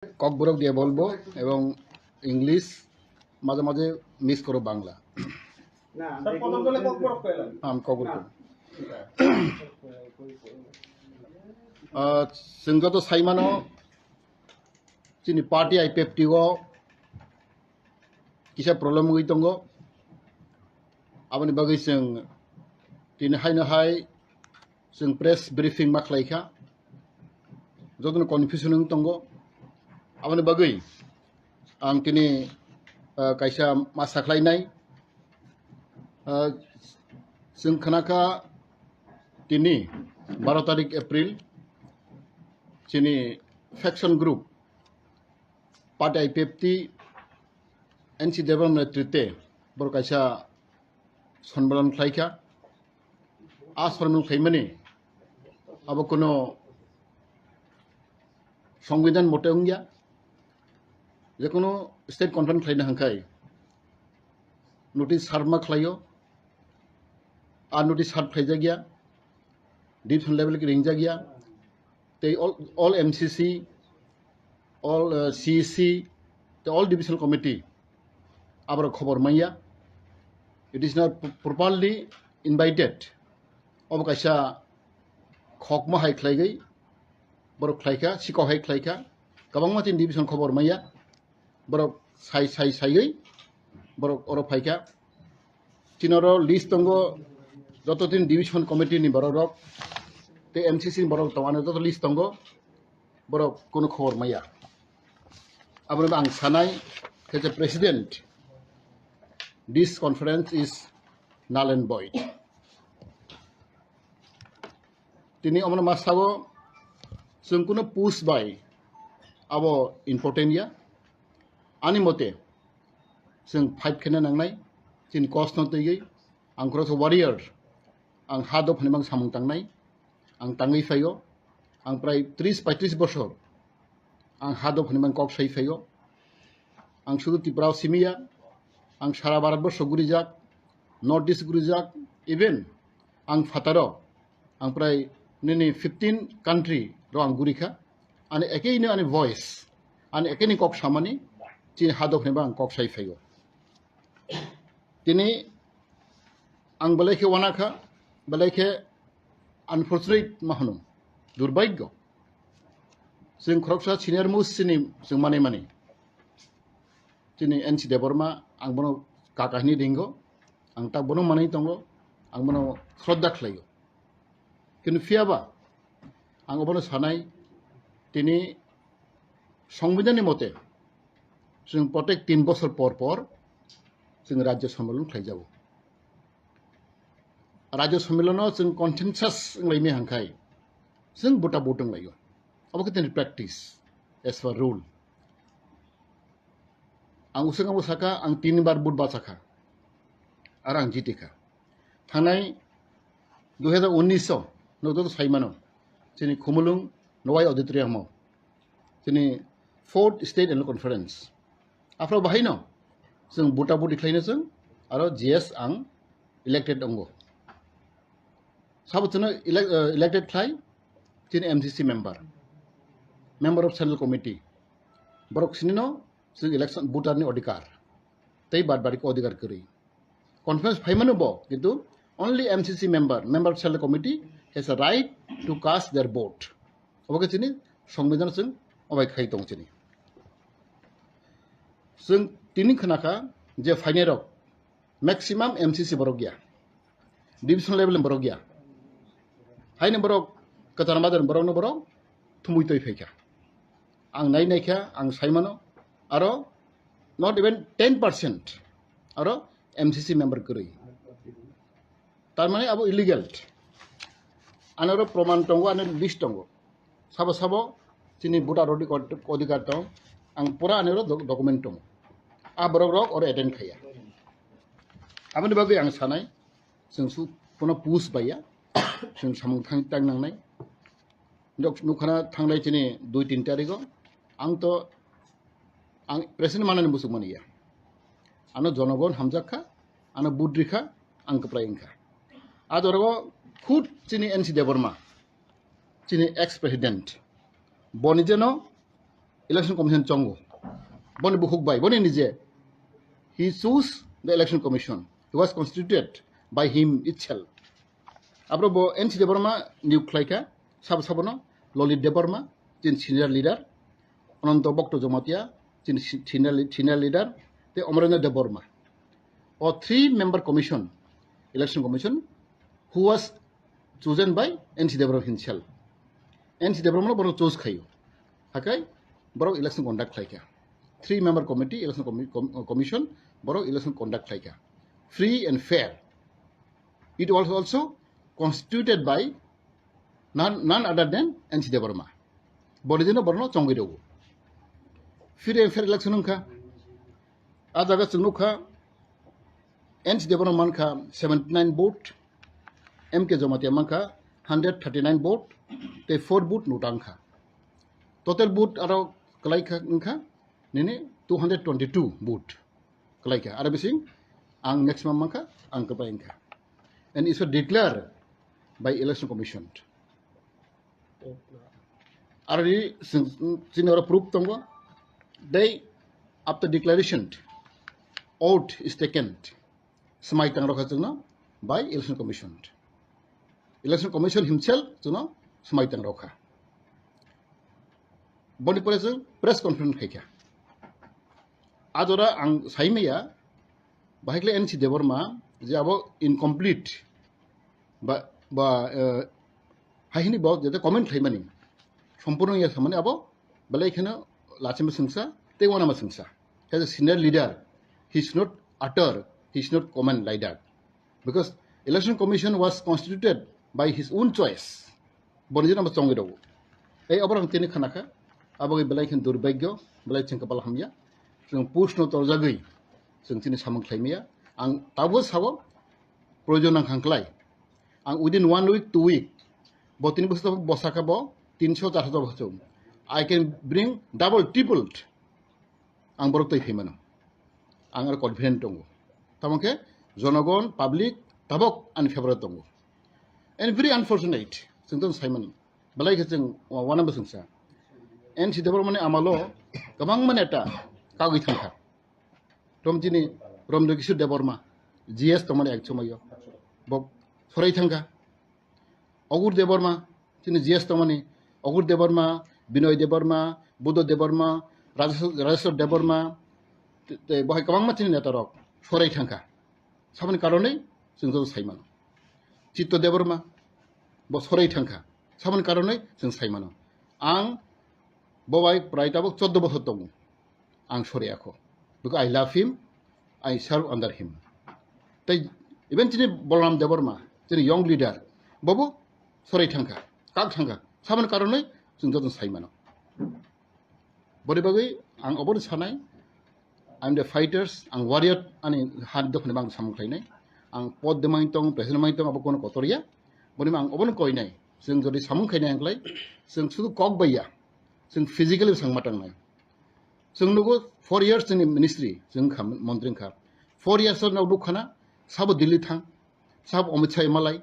ককবরক দিয়ে বলবো এবং ইংলিশ মাঝে মাঝে মিস করো বাংলা। আমি ককবরক जोंथ' साइमानो जोंनि पार्टी आइपिएफटिआव किसा प्रब्लेम गई दङ आबनि बागै जों दिनैहाय जों प्रेस ब्रिफिं मा खालायखा जतन कनफ्यूजन दङ आबनि बागै आं दिनै कायसा मा साख्लायनाय जों खोनाखा दिनै 12 तारिख एप्रिल जोंनि फेक्शन ग्रुप पार्टी आइपिएफटि एनसि देवराम नेतृत्वे बर कायसा सनमान खालायखा आ सनमान खालायमानि अब कोनो संविधान मते गैया जेकुनु स्टेट कन्फारेंस खालायनो हांखाय नोटिस सार्भ मा खालायो आ नोटिस सार्भ खालायजा गैया डिविजन लेवल की रिंजा गैया they all MCC, all CEC, the all divisional committee, abar khobor maya. It is not properly invited. Ob kaisa khokma hai khlaigai, borok khlaika, siko hai khlaika, kabang matin division khobor maya, borok sai gai, borok oro phaika. Tinoro list tongo jototin division committee ni borok ते MCC बरक तवानो तो list दंगो बरक कोनो खबर माया आबो आं सानाय as a president this conference is null and void तिनी अमन मासागो जों कोनो पुश बाय आबो इम्पोर्टेंट या आनि मते जों फाइट खेनो नांनाय जों कस्ट न तैगै आं क्रस वारियर आं हादो फनिबां सामं तांनाय आं ताङै फायो आं प्राय 30-35 बोसोर आं हादो फनिबां कक साइ फायो आं शुधु त्रिपुरा सिमिया आं सारा भारतबर्ष गुरिजाक नर्थ ईस्ट गुरिजाक इवेन आं फातारो आं प्राय निनि 15 कान्ट्री रो आं गुरिखा आनि एकेइनो आनि वॉइस आनि एकेनि कक सामानि ति हादो फनिबां आं कक साइ फायो तिनि आं बलायखे वानाखा बलायखे अनफॉर्चुनेट माहनो दुर्भाग्य जों खरकसा सिनियर मोस्ट सिनि जों माने दिनै एनसि देवबर्मा आं बनो काकानि दिंगो आं ता बनो माने दंगो आं बनो श्रद्धा खालायो किन्तु फियाबा आं बनो सानाय दिनै संविधाननि मते जों प्रत्येक 3 बोसोर पर जों राज्य सम्मेलन खालायजागौ राज्य सम्मेलन जों कन्सेन्सास लायनो हांखाय जों बुटा बुटों लायो अब कितने प्रैक्टिस एज पर रूल आं उसंगाव साका आं 3 बार बुट बासाखा आर आं जितिखा थानाय 2019 नोदो साइमानो जोंनि खुमुलुं नवाय ऑडिटोरियमाव जोंनि 4th स्टेट एनुअल कॉन्फ्रेंस आफ्राव बाहायनो जों बुटा बुट दिख्लायनो जों आरो जीएस आं इलेक्टेड दंगो साबुतनो इलेक्टेड खाय जिन MCC member of central committee बरक सिनिनो जों इलेक्शन भोटारनि अधिकार तै बाद बारिक अधिकार करै कॉन्फ्रेंस फाइमानो बो किन्तु only MCC member of central committee has a right to cast their vote अबके जिनि संविधान जों अबाय खाय दं जिनि जों तिनि खनाखा जे फाइनेरो मैक्सिमम एमसीसी बरक गया डिविजन लेवल बरक गया हायनो बरक कतार मादर बरकनो बरक थुमुय तय फैखा आं नायनायखा आं साइमानो आरो नॉट इवन 10% आरो एमसीसी मेंबर करै तारमाने आबो इलीगल आरो प्रमाण दंगो आरो लिस्ट दंगो साबो जिनि भोटार अधिकार दं आं पूरा आरो डकुमेन्ट दं आ बरक रक और एटेन्ड खाया आबनि बागै आं सानाय जों सु कोनो पुस बाया जों सामं थांनांनाय नुखाना थांनाय दिनै 2-3 तारिखआव आं प्रेसिडेन्ट मानानि बुसुक मानिया आनो जनगण हामजाखा आनो बुद्रिखा आं कप्रायंखा आदरगो खुद दिनै एनसि देवबर्मा दिनै एक्स प्रेसिडेंट बनिजेनो election commission chongo boni buhuk bai boni nije he chose the election commission. He was constituted by him itself. Abro bo NC Deborma new klaika sab sabono Lolit Deborma jin senior leader Ananto Bokto Jomatia jin senior leader the Omrena Deborma or 3-member commission election commission who was chosen by NC Deborma himself. NC Deborma boro chose khayo hakai boro election conduct klaika 3-member committee election commission boro election conduct klaika free and fair. It was also constituted by none other than NC Deborma. Bodino Borno Chongido. Free and fair election unka. Adagas Nuka NC Deborma manka 79 vote. MK Zomatia manka 139 vote. They 4 vote nutanka. Total vote aro Kalaika unka nene 222 vote. Kalaika. Arabising ang maximum manka ang kapainka. And it was declared by election commission. Already since proof tongo, they after declaration, oath is taken. Smai tang rokha by election commission. Election commission himself, smai tang rokha. Boni press conference kaya. Adora ang saimeya, bahikle NC Deborma, যে আবো incomplete বা হাইনি বাও যেতে comment খাইমানি সম্পূর্ণ ইয়া সামনে আবো বলে এখানে লাচিমা সিংসা তেওয়ানামা সিংসা as a senior leader he is not utter, he is not comment like that because election commission was constituted by his own choice বনিজন আমরা চঙ্গে দেব এই অবরং তিনি খানাখা আবো বলে এখানে দুর্ভাগ্য বলে চিংকাপাল হামিয়া जों পুষ্ণ তরজাগৈ जों তিনি সামং খাইমিয়া ang tabo sabo proyojon ang hangklai ang within 1 week 2 week bo tin bosto bosaka bo 300 400 bosto I can bring double tripled ang borok toi phemano ang ar confident tongo tamake jonogon public tabok an favorite tongo and very unfortunate sington simon balai ke jeng wana basungsa NC Deborma mane amalo kabang mane ta kagui thangkha tomjini Romdo Kishore Deborma, GS Tomani Akchomayo, Bob Sorai Thanga, Ogur Deborma, GS Tomani, Ogur Deborma, Binoy Deborma, Budo Deborma, Rajasor Deborma, the Boy Kamamatin Netarok, Sorai Thanga, Saman Karone, Sinzo Simon, Chito Deborma, Bob Sorai Thanga, Saman Karone, Sin Simon, Ang Bobai Praitabo Chodobotomu, Ang Soriako, because I love him. I serve under him. Eventually, Bolram Deborma, the young leader, Bobo, Sorai Thanga, Kak Thanga, Saman Karone, Sinton Simon. Bodibagi, ang Obor Sanai, I'm the fighters, and warrior, and hard document some clean, and Pod the Maintong, President Maintong of Kotoria, Bodimang Obon Koine, since the Samun Kainanglai, since to Kogbaya, since physically sang Matanai. जों लोगो 4 years in ministry जों मंत्रिं का 4 years नाव दुखाना सब दिल्ली थां सब अमित शाह मलाई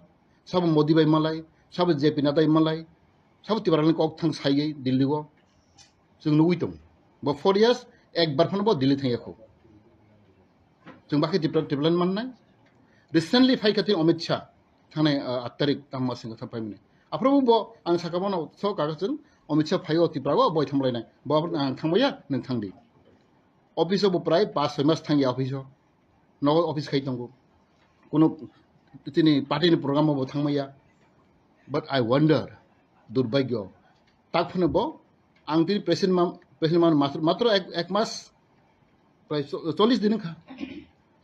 सब मोदी भाई मलाई सब जेपी नड्डा मलाई सब तिबारान कक थां साइयै दिल्ली को जों नुई दं बा 4 years एक बार फन बो दिल्ली थां याखौ जों बाखि डेभलपमेन्ट माननाय रिसेंटली फाइखाति अमित शाह थांनाय 8 तारिख तामा सिंग थापायमने आफ्रोबो बो आं साकाबानो स कागजन अमित शाह फाइयो तिब्रागो बय थांलायनाय बो थांबाया नों थांदि अफिसआव प्राय 5-6 मास थांया अफिसआव न अफिस खाइ दंगो कोनो तिनि पार्टीनि प्रग्रामाव थांमाया but I wonder दुर्भाग्य ताकफोनो बो आं तिनि प्रेसिडेन्ट मात्र एक मास प्राय 40 दिन खा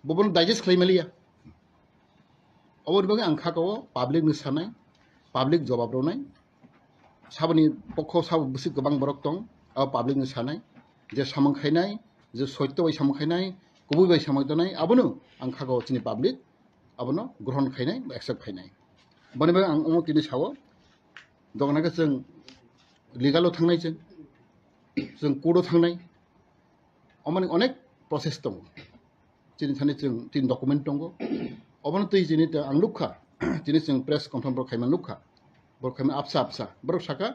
बबन डाइजेस्ट खालामलिया अबर बगे आं खाकाव पाब्लिक निसानाय पाब्लिक जवाब रनाय साबनि पक्ष साब बुसि गोबां बरक दं आ पाब्लिक निसानाय जे सामखायनाय जे सत्य बाय सामखायनाय गुबै बाय सामखायनाय आबनो आं खाकाव तिनि पाब्लिक आबनो ग्रहण खायनाय एक्सेप्ट खायनाय बनिबा आं अमो तिनि साव दगनाखौ जों लिगालाव थांनाय जों कोर्टआव थांनाय अमाने अनेक प्रसेस दं जिनि थाने जों तीन डकुमेन्ट दं अबनो तै जिनि आं लुखा जिनि जों प्रेस कनफारेन्स खायमान लुखा बरखायमा आपसा बर साका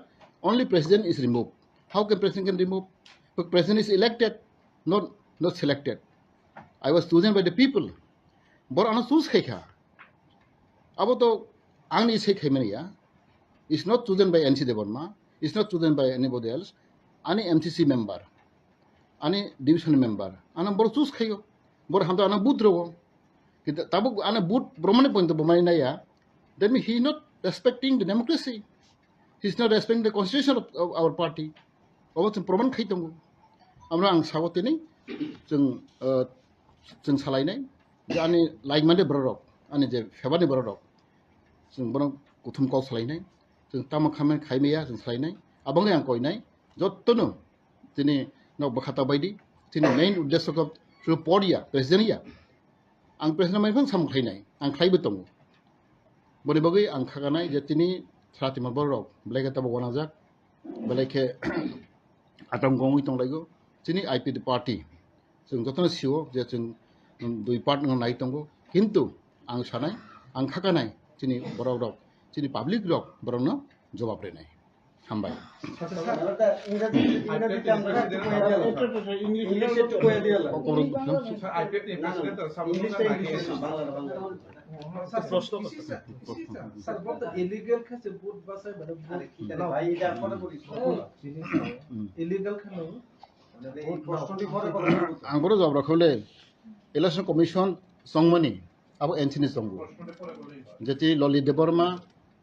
only president is removed How can president can remove? The president is elected, not selected. I was chosen by the people. But I choose khaika. Abo to ang is khaimania. It's not chosen by NC Devarma. It's not chosen by anybody else. Any MCC member, any division member. Ana bor choose khayo. Bor hamto ana boot rogo. Kita tabuk ana boot bromane point to bomai na ya. That means he not respecting the democracy. He's not respecting the constitution of our party. Obat proman khai tongo. Amra ang sawat ini jeng salai nai. Ani like mande borok. Ani je febani borok. Jeng borok kutum kau salai nai. Jeng tamak khamen khai meya jeng salai nai. Abang yang koi nai. Jot tono. Tini nak berkata baidi. Tini main uddesya ko podia presidennya. Ang presiden mai pun sam khai nai. Ang khai betongo. Bagi bagi ang khaganai je tini serati marborok. Belai kata bawa najak. Belai ke atong gongwi tong lagi. Tini IPD party. Jeng jotana siwo je jeng dui part nang nai tongo. Kintu ang sanai ang khaganai tini borok tini public rok borok no jawab renai. Hambai. Ang boro jawab rakhole election commission songmani abo NC ni songbu. Jadi Loli Deborma,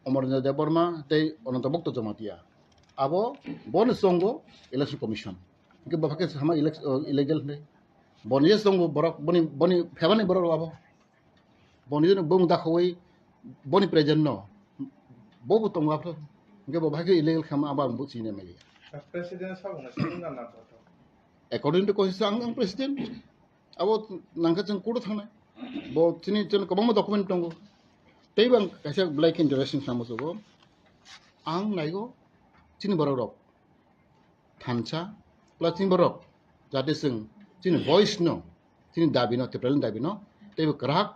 Omornya Deborma, tei onontabok to jamatia. Abo bon songo election commission. Ke bapake sama illegal ne. Bonje songo borok boni febani borok abo. Boni no bong dakhoi boni present no. Bobu tongo abo. Ke bapake illegal khama aba buci ne meli. President sabuna singa na to. According to constitution ang president abo nangka jeng kudu thana. Bo tini chen kabang document tongo. Tei bang kaisa black interesting samusugo. Ang naigo tini borok thancha plus tini borok jate sing tini voice no tini dabi no tepelin dabi no tei krak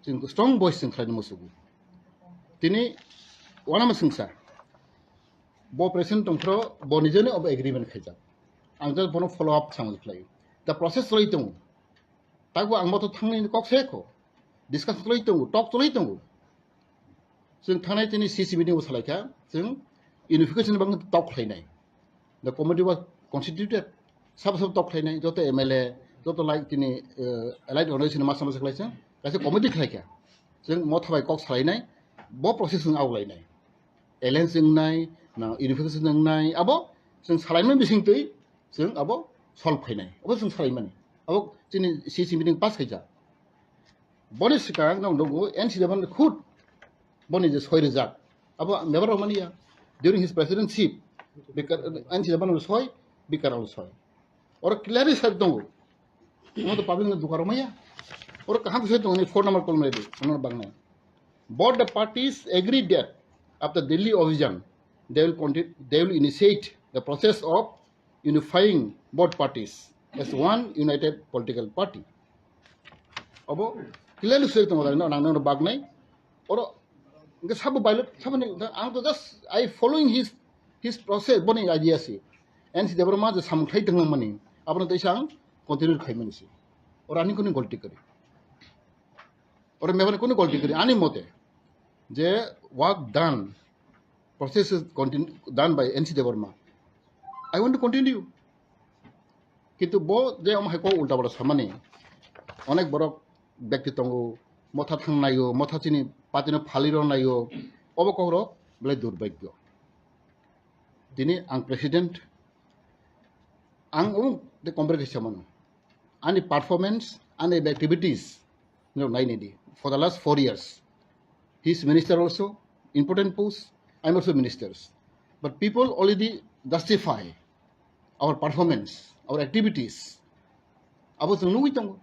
tini strong voice sing khlai musugu tini wana masingsa bo president tongthro bo nijene of agreement khaija ang jal bono follow up sang khlai the process roi tongu tago ang moto thangni kok seko discuss roi tongu talk roi tongu sing thanai tini CC meeting was like sing unification bang talk khlainai the committee was constituted sab talk khlainai joto MLA joto like tini allied organization ma sama khlaisa kaise committee khlaika sing mo thabai kok khlainai bo process ng aw lainai alliance ng nai na unification ng nai abo sing khlainai bising tui sing abo solve khainai abo sing khlaimani abo tini CC meeting pass khaija boni sikang nang dogo NC devan khud boni je soi result abo member of mania during his presidency because NC devan soi bikar soi और clearly sir दूंगा वो तो public ने दुकारों में या और कहाँ से दूंगा 4 नंबर कॉल में दे उन्होंने बांगना both the parties agreed that after Delhi division they will initiate the process of unifying both parties as one united political party अब क्लियरली सर दूंगा ना नांगना बांगना और इनके सब बाइलेट सब ने आम तो just I following his process बनी आइडिया से NC Deborma जो समझाई तंग मनी अपने देशां कंटिन्यू खाई मनी से और आनी कोनी गलती करी और मैं कोनी गलती करी आनी मोते जे work done process is done by NC Deborma I want to continue किंतु बो जे हम है को उल्टा बड़ा सामने अनेक बड़ा व्यक्ति तंगो मथा थंग नायो मथा चिनी पातिनो फालिरो नायो अब कोरो बले दुर्भाग्य दिने आं president ang the complication man and performance and the activities for the last 4 years he's minister also important post I'm also ministers but people already justify our performance our activities abo sung nui tong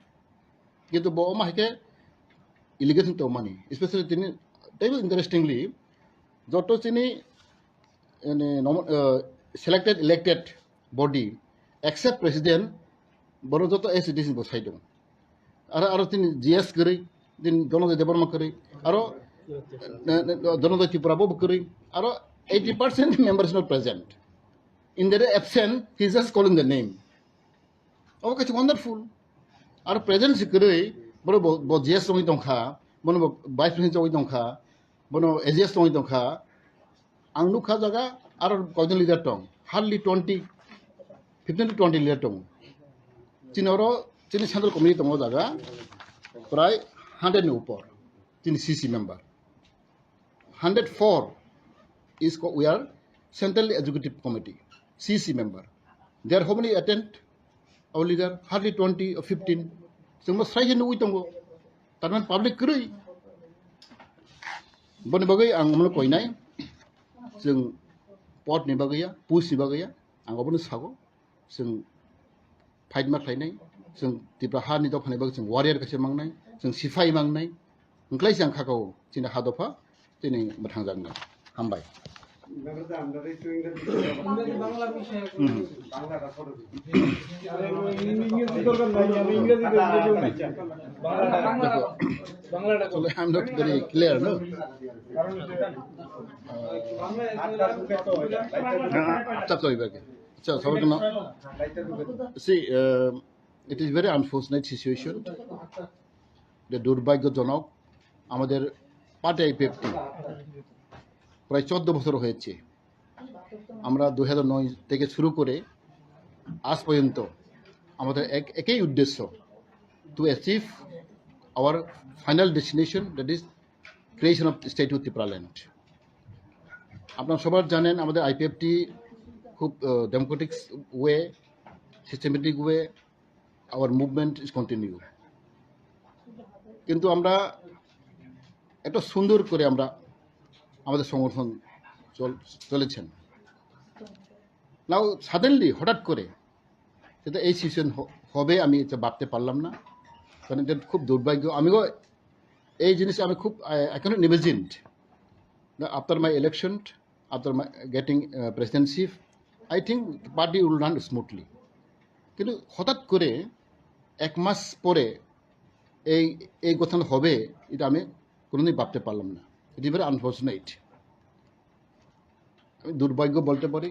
gitu bo ma ke illegation to money especially tini very interestingly joto chini selected elected body except president boro joto SDC bosai dong aro tin GS kari din dono de Deborma kari aro dono de Tripura bo kari aro 80% members not present in their absence, he's just calling the name. Okay, it's wonderful. Our presence secretary, bono bo GS tongi tongkha, bono bo vice president tongi tongkha, bono AGS tongi tongkha, ang nukha jaga aro koজন leader tong, hardly 15 to 20 leader tong. Chinoro, Chini Central Committee tongo jaga, pray 100 ni upor, Chini CC member. 104 is we are Central Executive Committee, CC member. There how many attend? Our leader hardly 20 or 15. So must try to know Tarman public kuri. Boni bagai ang mulu koi nai. Sing pot ni bagaya, push ni bagaya. Ang abunu sago. Sing fight mat nai. Sing tipra har ni dok hani bagai sing warrior kasi mang nai. Sing sifai mang nai. Ngklai siang kakao cina hadopa. Cini matang jang nai. Hambai. I'm not very clear, no? See, it is very unfortunate situation. The দুর্ভাগ্যজনক আমাদের party IPFT প্রায় 14 বছর হয়েছে আমরা 2009 থেকে শুরু করে আজ পর্যন্ত আমাদের একই উদ্দেশ্য to achieve our final destination that is creation of state of Tripuraland আপনারা সবাই জানেন আমাদের আইপিএফটি খুব democratic way systematic way our movement is continue কিন্তু আমরা এত সুন্দর করে আমরা আমাদের সংগঠন চলেছেন নাও সাডেনলি হঠাৎ করে সেটা এই সিচুয়েশন হবে আমি এটা ভাবতে পারলাম না কারণ এটা খুব দুর্ভাগ্য আমিও এই জিনিস আমি খুব I cannot imagined after my election after my getting presidency I think party will run smoothly কিন্তু হঠাৎ করে 1 মাস পরে এই গঠন হবে এটা আমি কোনোদিন ভাবতে পারলাম না ইট ইজ ভেরি আনফর্চুনেট আমি দুর্ভাগ্য বলতে পারি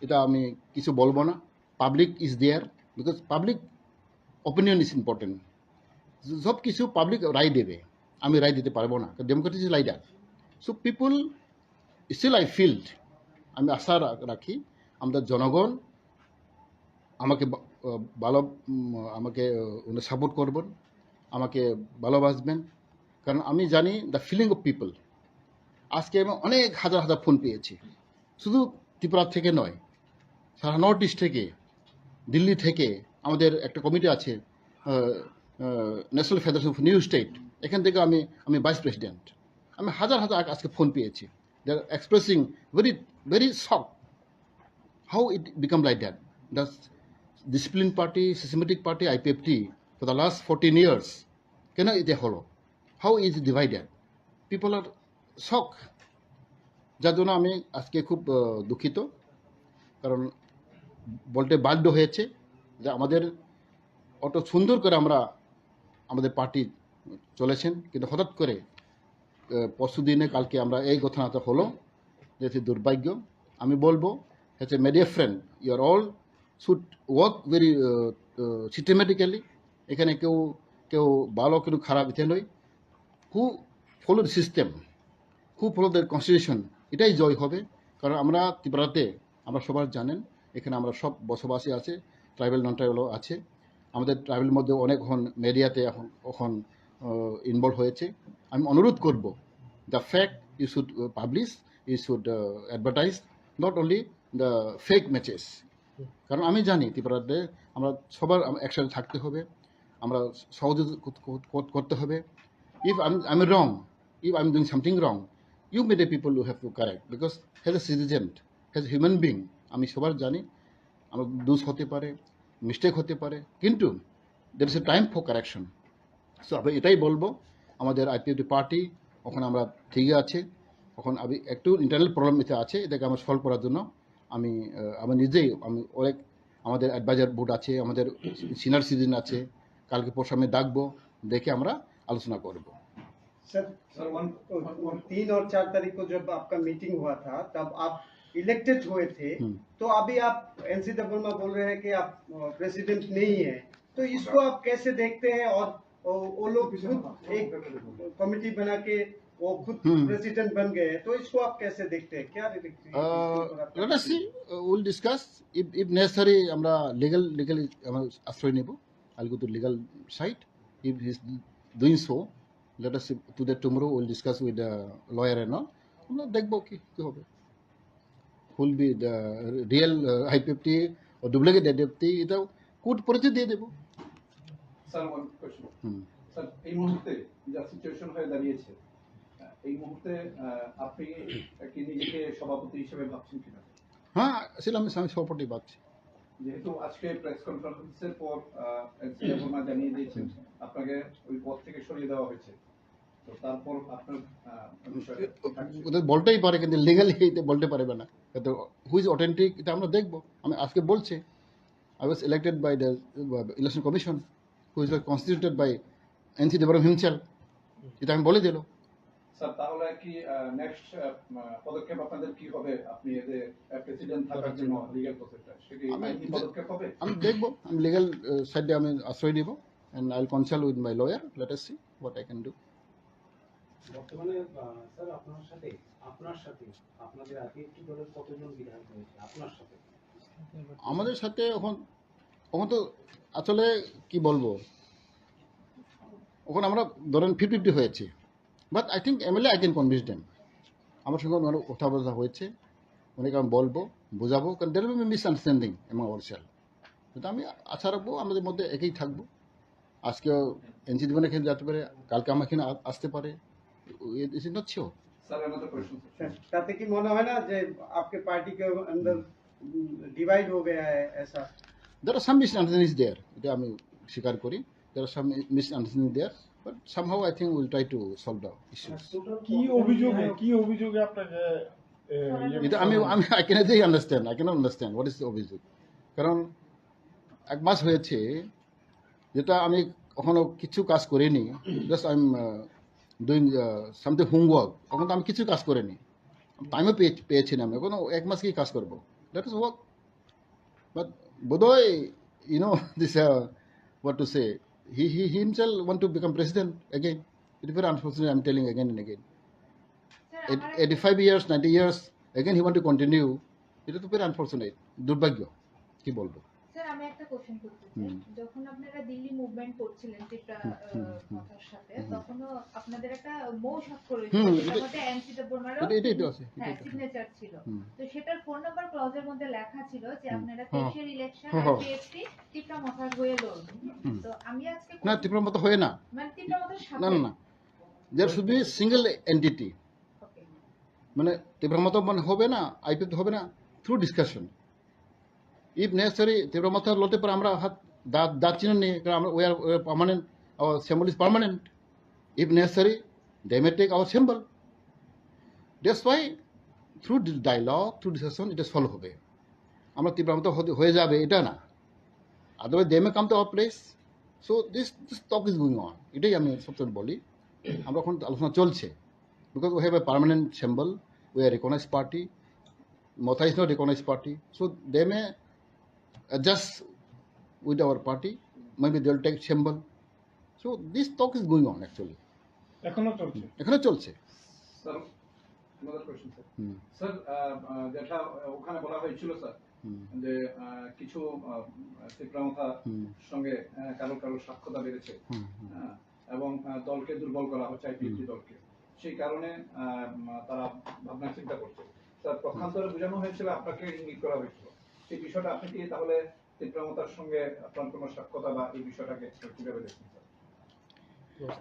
এটা আমি কিছু বলবো না public is there because public opinion is important সব কিছু পাবলিক রায় দেবে আমি রায় দিতে পারবো না democracy is like that so people still I field আমি আশা রাখি আমাদের জনগণ আমাকে ভালো আমাকে সাপোর্ট করবেন আমাকে ভালোবাসবেন কারণ আমি জানি দ্য ফিলিং অফ পিপল আজকে আমি অনেক হাজার হাজার ফোন পেয়েছি শুধু ত্রিপুরা থেকে নয় সারা নর্থ ইস্ট থেকে দিল্লি থেকে আমাদের একটা কমিটি আছে national federation of new state এখান থেকে আমি ভাইস প্রেসিডেন্ট আমি হাজার হাজার আজকে ফোন পেয়েছি they are expressing very very shock how it become like that the discipline party systematic party IPFT for the last 14 years কেন এটা হলো how is divided people are shock যার জন্য আমি আজকে খুব দুঃখিত কারণ বলতে বাধ্য হয়েছে যে আমাদের অত সুন্দর করে আমরা আমাদের পার্টি চলেছেন কিন্তু হঠাৎ করে পরশু দিনে কালকে আমরা এই ঘটনাটা হলো যেটি দুর্ভাগ্য আমি বলবো হচ্ছে media friend you are all should work very systematically এখানে কেউ কেউ ভালো কেউ খারাপ এতে নয় who follow the system who follow the constitution এটাই জয় হবে কারণ আমরা ত্রিপুরাতে আমরা সবার জানেন এখানে আমরা সব বসবাসী আছে ট্রাইবেল নন ট্রাইবেলও আছে আমাদের ট্রাইবেলের মধ্যে অনেক মিডিয়াতে এখন ইনভলভ হয়েছে আমি অনুরোধ করব the fact you should publish you should advertise not only the fake matches কারণ আমি জানি ত্রিপুরাতে আমরা সবার একসাথে থাকতে হবে আমরা সহযোগিতা করতে হবে if I am wrong if I am doing something wrong you may the people who have to correct because as a citizen as a human being আমি সবার জানি আমার দোষ হতে পারে মিস্টেক হতে পারে কিন্তু there is a time for correction so আমি এটাই বলবো আমাদের আইপিএফটি পার্টি ওখানে আমরা ঠিকই আছে এখন আমি একটু ইন্টারনাল প্রবলেম এতে আছে এটাকে আমরা সলভ করার জন্য আমি নিজেই আমি অনেক আমাদের অ্যাডভাইজার বোর্ড আছে আমাদের সিনিয়র সিটিজেন আছে কালকে পরশু আমি ডাকবো দেখে আমরা আলোচনা করব सर 3 और 4 तारीख को जब आपका मीटिंग हुआ था तब आप इलेक्टेड हुए थे, हम्म। तो अभी आप एनसी वर्मा बोल रहे हैं कि आप प्रेसिडेंट नहीं है, तो इसको आप कैसे देखते हैं? और वो लोग खुद एक कमेटी बना के वो खुद हम्म। प्रेसिडेंट बन गए, तो इसको आप कैसे देखते हैं? क्या let us see, we'll discuss if necessary আমরা legally আমরা আশ্রয় নেব, I'll go to legal side. If he's doing so, let us see, today tomorrow we'll discuss with the lawyer and all, আমরা দেখব কি কি হবে, will be the real IPFT or duplicate IPFT, এটা কোর্ট পরিচয় দিয়ে দেব। স্যার ওয়ান কোশ্চেন হুম। Sir এই মুহূর্তে যা সিচুয়েশন হয়ে দাঁড়িয়েছে এই মুহূর্তে আপনি কি নিজেকে সভাপতি হিসেবে ভাবছেন কিনা হ্যাঁ আসলে আমি সভাপতি ভাবছি। যেহেতু আজকে প্রেস কনফারেন্সের পর এনসিএ বর্মা জানিয়ে দিয়েছেন আপনাকে ওই পদ থেকে সরিয়ে দেওয়া হয়েছে, তো তারপর আপনার বিষয়টা কি থাকছে? ওদের বলতেই পারে কিন্তু লিগালি বলতে পারবে না, কিন্তু হু ইজ অথেন্টিক এটা আমরা দেখব। আমি আজকে বলছি I was elected by the election commission, who is constituted by NC Devaram himself. এটা আমি বলে দিল। স্যার তাহলে কি নেক্সট পদক্ষেপ আপনাদের কি হবে? আপনি এদের প্রেসিডেন্ট থাকার জন্য লিগ্যাল প্রসেসটা সেটি আইনি পদক্ষেপ হবে? আমি দেখব, আমি লিগাল সাইডে আমি আশ্রয় দিব, and I'll consult with my lawyer. Let us see what I can do. বর্তমানে স্যার আপনার সাথে আপনাদের আইপিএফটি দলের কতজন বিধায়ক রয়েছে আপনার সাথে? আমাদের সাথে এখন তো আসলে কি বলবো, ওখানে আমরা ধরেন 50-50 হয়েছে, but I think MLA I can convince them. আমার সঙ্গে অনেক কথাবার্তা হয়েছে, অনেক আমি বলবো বোঝাবো, কারণ there will be misunderstanding among our self. কিন্তু আমি আশা রাখবো আমাদের মধ্যে একই থাকবো। আজকে এনসি জীবনে এখানে যেতে পারে, কালকে আমার এখানে আসতে পারে, it is not sure. Sir another question, sir. ताते की मनो है ना जे आपके पार्टी के अंदर डिवाइड हो गया है ऐसा? There are some misunderstandings there, এটা আমি স্বীকার করি। There are some misunderstandings there, but somehow I think we'll try to solve the issues. কি অভিযোগে আপনাকে এটা আমি I cannot understand what is the অভিযোগ। কারণ এক মাস হয়েছে যেটা আমি কখনো কিছু কাজ করিনি, just I am doing something homework, তখন তো আমি কিছু কাজ করিনি, টাইমও পেয়েছি না, আমি এখনো এক মাস কি কাজ করবো, লেট আস ওয়ার্ক। বাট বোধহয় this what to say, he himself want to become president again. It is very unfortunate, I'm telling again and again. 85 years, 90 years, again he want to continue. It is very unfortunate, দুর্ভাগ্য, কি বলবো। Sir আমি একটা question করতে চাই, যখন আপনারা Delhi movement করছিলেন যেটা কথার সাথে, তখনও আপনাদের একটা মৌ স্বাক্ষর হয়েছিল যেটার মধ্যে এনসি বর্মারও সিগনেচার ছিল, তো সেটার ফোন নাম্বার ক্লজের মধ্যে লেখা ছিল যে আপনারা 23 এর ইলেকশন আইপিএফটি টিপরা মাথা হয়ে লড়বেন। তো আমি আজকে না ত্রিপুরা মতো হয় না, মানে টিপরা মাথার সাথে না there should be single entity, okay মানে ত্রিপুরা মতো মানে হবে না, আইপিএফ হবে না, through discussion. If necessary Tripura মতো লড়তে পারে, আমরা হাত দাঁত চিনে নিয়ে, কারণ আমরা we are permanent, our symbol is permanent. If necessary, they may take our symbol. That's why through dialogue, through discussion, it is solve হবে। আমরা ত্রিপুরা মতো হয়ে যাবে এটা না, otherwise they may come to our place. So this talk is going on. এটাই আমি সবসময় বলি, আমরা এখন আলোচনা চলছে, because we have a permanent symbol, we are a recognized party, Motha is not a recognized party, so they may adjust with our party, maybe they will take symbol. So this talk is going on actually, এখনো চলছে? এখনো চলছে। Sir another question, sir. Sir যেটা ওখানে বলা হয়েছিল sir যে কিছু ত্রিপুরা সঙ্গে কারো সাক্ষরতা বেড়েছে এবং দলকে দুর্বল করা হচ্ছে, আইপিএফটি দলকে, সেই কারণে তারা ভাবনা চিন্তা করছে। স্যার পক্ষান্তরে বোঝানো হয়েছিল, আপনাকে ইঙ্গিত করা হয়েছিল, সেই বিষয়টা আপনি কি তাহলে ত্রিপুরা সঙ্গে আপনার কোনো সাক্ষরতা বা এই বিষয়টাকে কিভাবে দেখছেন স্যার?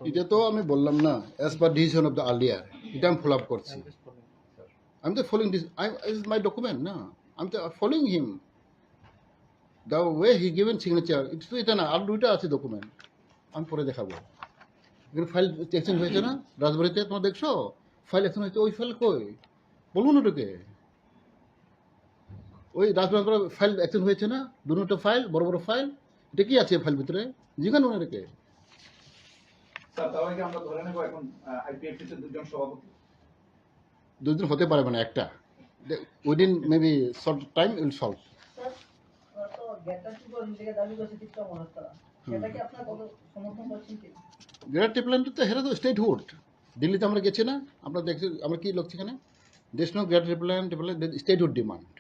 এটা তো আমি বললাম না, as per decision of the earlier, এটা আমি ফলো আপ করছি। I'm just following this, is my document না, I'm following him, the way he given signature, এটা না, আর দুইটা আছে ডকুমেন্ট, আমি পরে দেখাবো। এখানে ফাইল এক্সচেঞ্জ হয়েছে না রাজবাড়িতে, তোমরা দেখছো ফাইল এক্সচেঞ্জ হয়েছে, ওই ফাইল কই বলুন ওটাকে, ওই রাজবাড়ি ফাইল এক্সচেঞ্জ হয়েছে না, দুটো ফাইল, বড় বড় ফাইল, এটা কি আছে ফাইল ভিতরে, জিজ্ঞান ওনাদেরকে। স্যার তাহলে কি আমরা ধরে নেব এখন আইপিএফটি তে দুজন সভাপতি? দুজন হতে পারবে না, একটা within maybe short time will solve. Sir তো গ্রেটার ত্রিপুরা থেকে দাবি করছে টিপটা মনোজ করা সেটাকে আপনারা কত সমর্থন করছেন কি গ্রেটার ত্রিপুরা তো হেরা তো স্টেটহুড। দিল্লিতে আমরা গেছি না, আমরা দেখছি, আমরা কি লোক সেখানে দেশ no greater Tripura statehood demand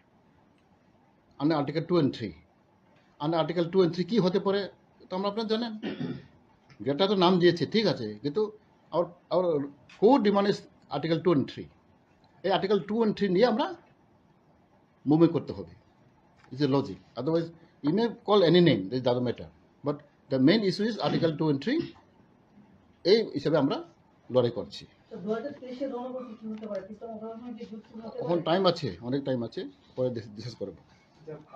under article 2 and 3। Under article 2 and 3 কি হতে পারে তো আমরা আপনারা জানেন। গ্রেটার তো নাম দিয়েছে ঠিক আছে, কিন্তু our core demand is article 2 and 3। এই আর্টিকেল 2 and 3 নিয়ে আমরা মুভমেন্ট করতে হবে, is a logic. Otherwise you may call any name, this doesn't matter, but the main issue is article 2 and 3। এই হিসাবে আমরা লড়াই করছি। তো 2023 এর রণকৌশল কি হতে পারে টিপটা মনোজ কি যুদ্ধ হতে এখন পারে টাইম আছে, অনেক টাইম আছে, পরে ডিসকাস করবো।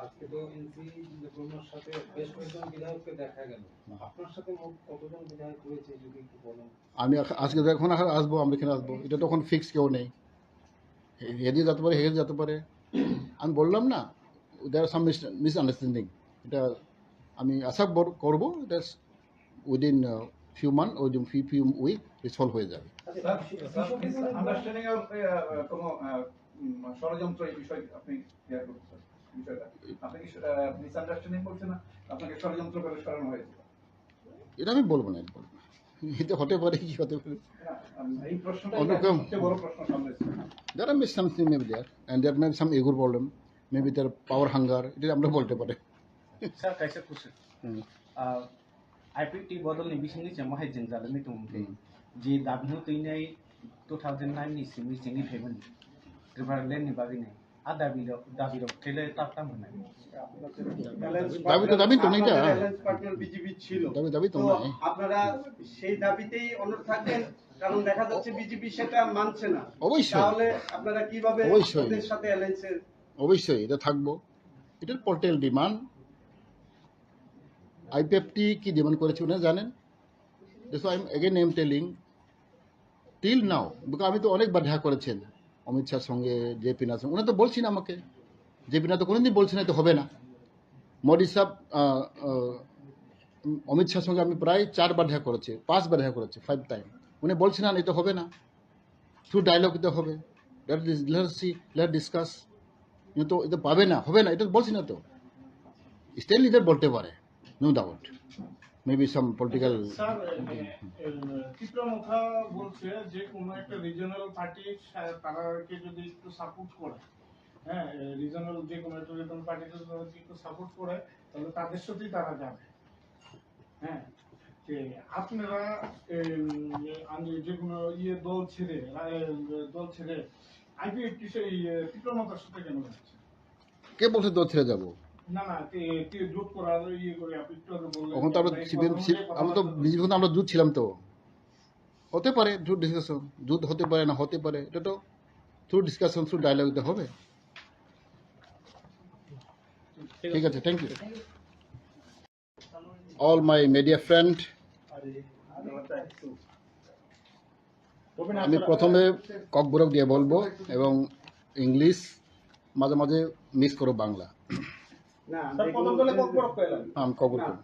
আজকে তো এনসি ডিপ্লোমার সাথে বেশ কয়েকজন বিধায়ককে দেখা গেল, আপনার সাথে মোট কতজন বিধায়ক হয়েছে যদি একটু বলেন। আমি আজকে যখন আসবো, আমরা এখানে আসবো, এটা তখন ফিক্স কেউ নেই, হেদিয়ে যেতে পারে, হেরে যেতে পারে। আমি বললাম না, দেয়ার সাম মিসআন্ডারস্ট্যান্ডিং, এটা আমি আশা করবো এটা within few month, within few week solve হয়ে যাবে। আন্ডারস্ট্যান্ডিং এর কোনো ষড়যন্ত্র এই বিষয় আপনি ক্লিয়ার করতেছেন বিষয়টা, আপনি কি মিসআন্ডারস্ট্যান্ডিং বলছেন না, আপনাকে ষড়যন্ত্র করে সরানো হয়েছে? এটা আমি বলবো না, এটা হতে পারে, কি হতে পারে। এই প্রশ্নটা অনুপম। সবচেয়ে বড় প্রশ্ন সামনে এসেছে। There are something maybe there, and there may be some ego problem, maybe their power hunger, এটা আমরা বলতে পারি। Sir, kaisa kusa. IPT bodolni bisingni chamahay jengjalani tumke. Ji dabnu tuinai 2009 ni simi singi family. Triparland ni bagini. Dabiro kele taptam hunai. দাবি তো নেই, alliance partner BJP ছিল, দাবি তো তো নাই। আপনারা সেই দাবিতেই অনড় থাকবেন, কারণ দেখা যাচ্ছে বিজেপি সেটা মানছে না। অবশ্যই। তাহলে আপনারা কিভাবে অবশ্যই। ওদের সাথে অ্যালায়েন্সের অবশ্যই এটা থাকবো, এটার পোর্টাল ডিমান্ড। আইপিএফটি কি ডিমান্ড করেছে উনি জানেন। দেখো again I am telling till now, because আমি তো অনেকবার দেখা করেছেন অমিত শাহর সঙ্গে, জেপি নাথ সঙ্গে, উনি তো বলছি না আমাকে, জেপি নাথ তো কোনোদিন বলছি না তো হবে না। মোদি সাহেব অমিত শাহর সঙ্গে আমি প্রায় 4 বার দেখা করেছি, 5 বার দেখা করেছি, 5 টাইম। উনি বলছি না এটা হবে না, থ্রু ডায়লগ দিতে হবে, লেট ডিসকাস। তো এটা পাবে না, হবে না, এটা বলছি না তো। স্টেট লিডার বলতে পারে, no doubt, maybe some political. Sir Tripura মুখা বলছে যে কোনো একটা রিজনাল পার্টি তারাকে যদি একটু সাপোর্ট করে, হ্যাঁ রিজনাল যে কোনো একটা রিজনাল পার্টিকে যদি একটু সাপোর্ট করে তাহলে তাদের সাথেই তারা যাবে। হ্যাঁ আপনারা যে কোনো দল ছেড়ে আইপিএফটি সেই ত্রিপুরা মুখার সাথে কেন যাচ্ছে? কে বলছে দল ছেড়ে যাবো? না জোট করার করে আপনি একটু আগে বললেন। এখন তো আমরা আমরা তো বিজেপি, আমরা জুট ছিলাম তো, হতে পারে জুট ডিসকাশন, জুট হতে পারে না হতে পারে, এটা তো থ্রু ডিসকাশন, থ্রু ডায়লগ দিতে হবে। ঠিক আছে, thank you all my media friend. আমি প্রথমে ককবরক দিয়ে বলবো এবং ইংলিশ মাঝে মাঝে মিক্স করো বাংলা। না প্রথম দলে ককবরক পেলাম। ককবরক।